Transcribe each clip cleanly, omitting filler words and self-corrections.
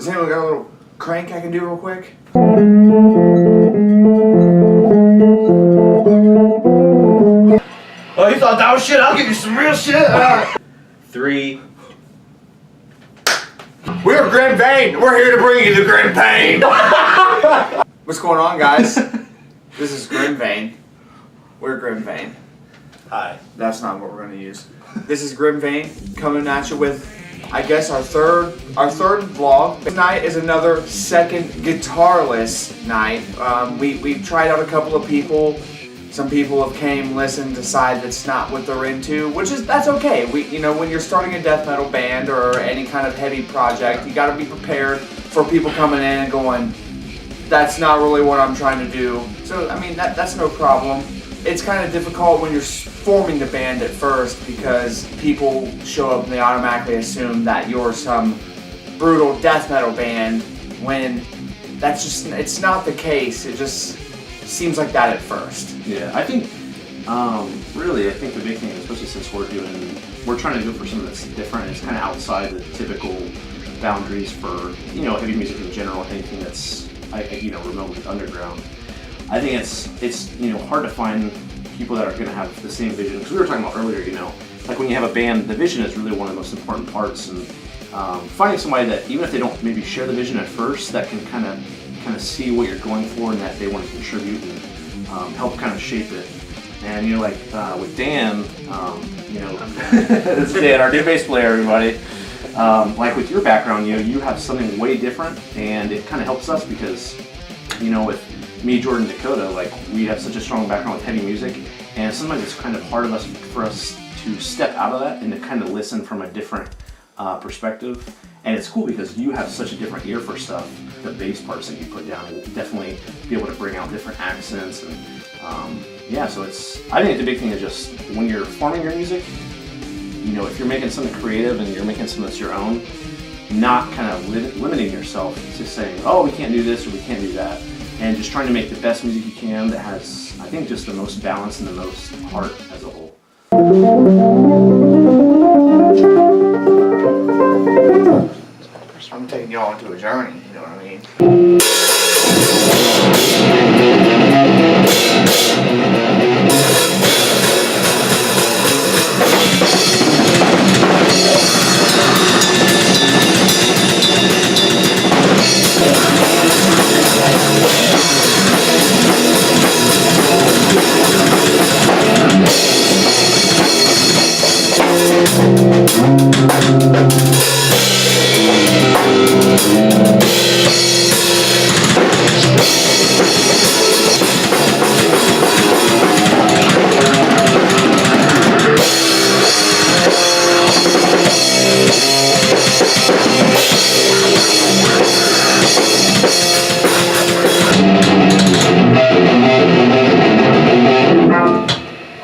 Does anyone got a little crank I can do real quick? Oh, you thought that was shit? I'll give you some real shit. 3. We're GrimVaen. We're here to bring you the grim pain. What's going on, guys? This is GrimVaen. We're GrimVaen. Hi. That's not what we're going to use. This is GrimVaen coming at you with, I guess, our third vlog. Tonight is another second guitarless night. We've tried out a couple of people. Some people have came, listened, decide that's not what they're into, that's okay. When you're starting a death metal band or any kind of heavy project, you got to be prepared for people coming in and going, that's not really what I'm trying to do. So I mean that's no problem. It's kind of difficult when you're forming the band at first because people show up and they automatically assume that you're some brutal death metal band when it's not the case. It just seems like that at first. Yeah, I think really I think the big thing, especially since we're trying to go for something that's different. It's kind of outside the typical boundaries for heavy music in general. Anything that's remotely underground. I think it's hard to find people that are going to have the same vision, because we were talking about earlier, like when you have a band, the vision is really one of the most important parts, and finding somebody that, even if they don't maybe share the vision at first, that can kind of see what you're going for and that they want to contribute and help kind of shape it. And with Dan, this is Dan, our new bass player, everybody. Like with your background, you have something way different, and it kind of helps us because, with me, Jordan, Dakota, like we have such a strong background with heavy music, and sometimes it's kind of hard for us to step out of that and to kind of listen from a different perspective. And it's cool because you have such a different ear for stuff. The bass parts that you put down will definitely be able to bring out different accents, and so I think the big thing is just when you're forming your music, if you're making something creative and you're making something that's your own, not kind of limiting yourself to saying, oh, we can't do this or we can't do that, and just trying to make the best music you can that has, I think, just the most balance and the most heart as a whole. I'm taking y'all into a journey, you know what I mean?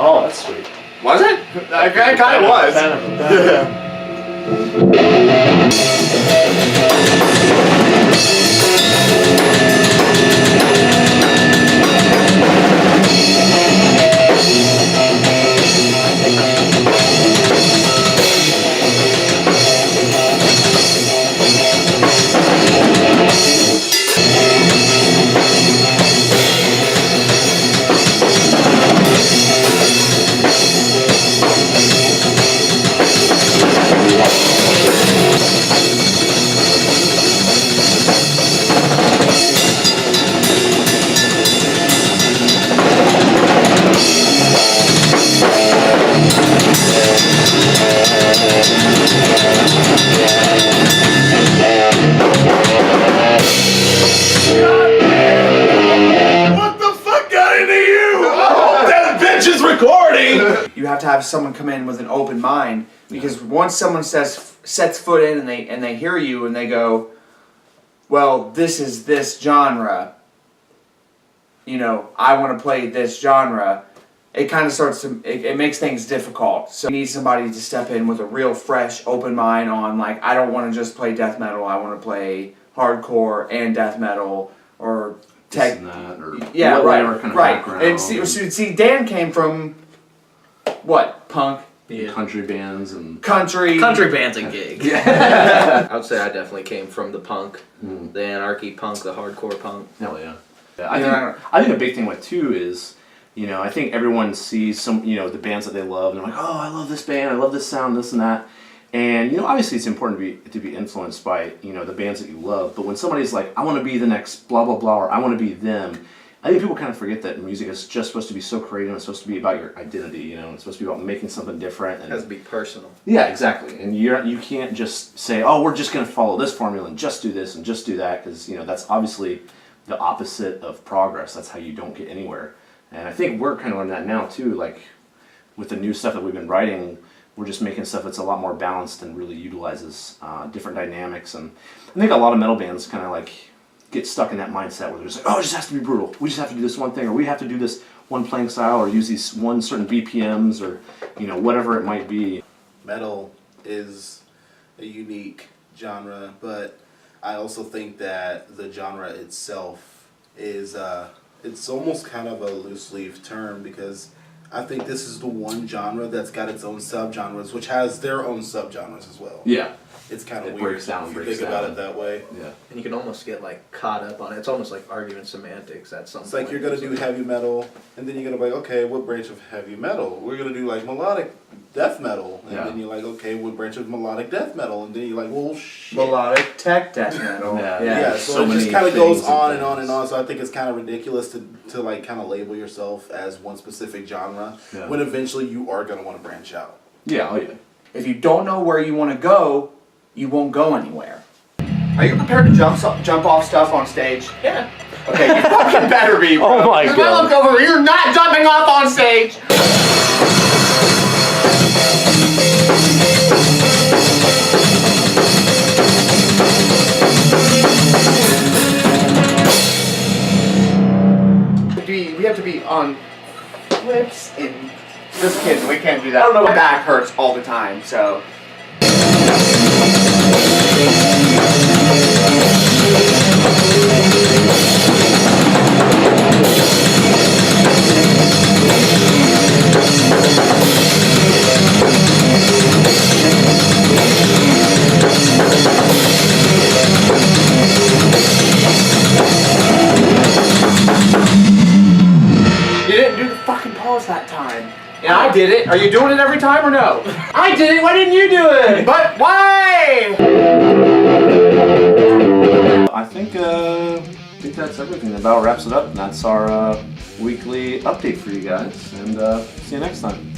Oh, that's sweet. Was it? It kind of was. Yeah. You have to have someone come in with an open mind, because once someone sets foot in and they hear you and they go, well, this is this genre, I want to play this genre, it kind of starts to, it makes things difficult. So you need somebody to step in with a real fresh, open mind on, like, I don't want to just play death metal, I want to play hardcore and death metal, or tech. Whatever kind of background. And see, Dan came from what? Punk? country bands and country band's a gig. yeah. I would say I definitely came from the punk, the anarchy punk, the hardcore punk. Hell yeah. I think a big thing with too is, I think everyone sees some, the bands that they love, and they're like, oh, I love this band, I love this sound, this and that. And, obviously it's important to be influenced by, the bands that you love. But when somebody's like, I want to be the next blah, blah, blah, or I want to be them, I think people kind of forget that music is just supposed to be so creative. It's supposed to be about your identity, It's supposed to be about making something different. And it has to be personal. Yeah, exactly. And you can't just say, oh, we're just going to follow this formula and just do this and just do that, because, that's obviously the opposite of progress. That's how you don't get anywhere. And I think we're kind of learning that now too, like with the new stuff that we've been writing. We're just making stuff that's a lot more balanced and really utilizes different dynamics. And I think a lot of metal bands kind of like get stuck in that mindset where they're just like, oh, it just has to be brutal. We just have to do this one thing, or we have to do this one playing style, or use these one certain BPMs, or whatever it might be. Metal is a unique genre, but I also think that the genre itself is it's almost kind of a loose leaf term, because I think this is the one genre that's got its own subgenres, which has their own subgenres as well. Yeah. It's kind of It weird breaks down, if you think about it that way. Yeah. And you can almost get caught up on it. It's almost like arguing semantics at some It's point. like you're going to do heavy metal, and then you're going to be like, okay, what branch of heavy metal? We're going to do melodic death metal. And then you're like, okay, what branch of melodic death metal? And then you're like, well, shit. melodic tech death metal. Yeah, so it just kind of goes on and on and on. So I think it's kind of ridiculous to kind of label yourself as one specific genre when eventually you are going to want to branch out. Yeah, oh yeah. If you don't know where you want to go, you won't go anywhere. Are you prepared to jump off stuff on stage? Yeah. Okay, you fucking better be, bro. Oh my God. If I look over, you're not jumping off on stage! We have to be on flips and... Just kidding, we can't do that. I don't know. My back hurts all the time, so... You didn't do the fucking pause that time. And I did it. Are you doing it every time or no? I did it. Why didn't you do it? But why? I think that's everything. That about wraps it up. And that's our weekly update for you guys. And see you next time.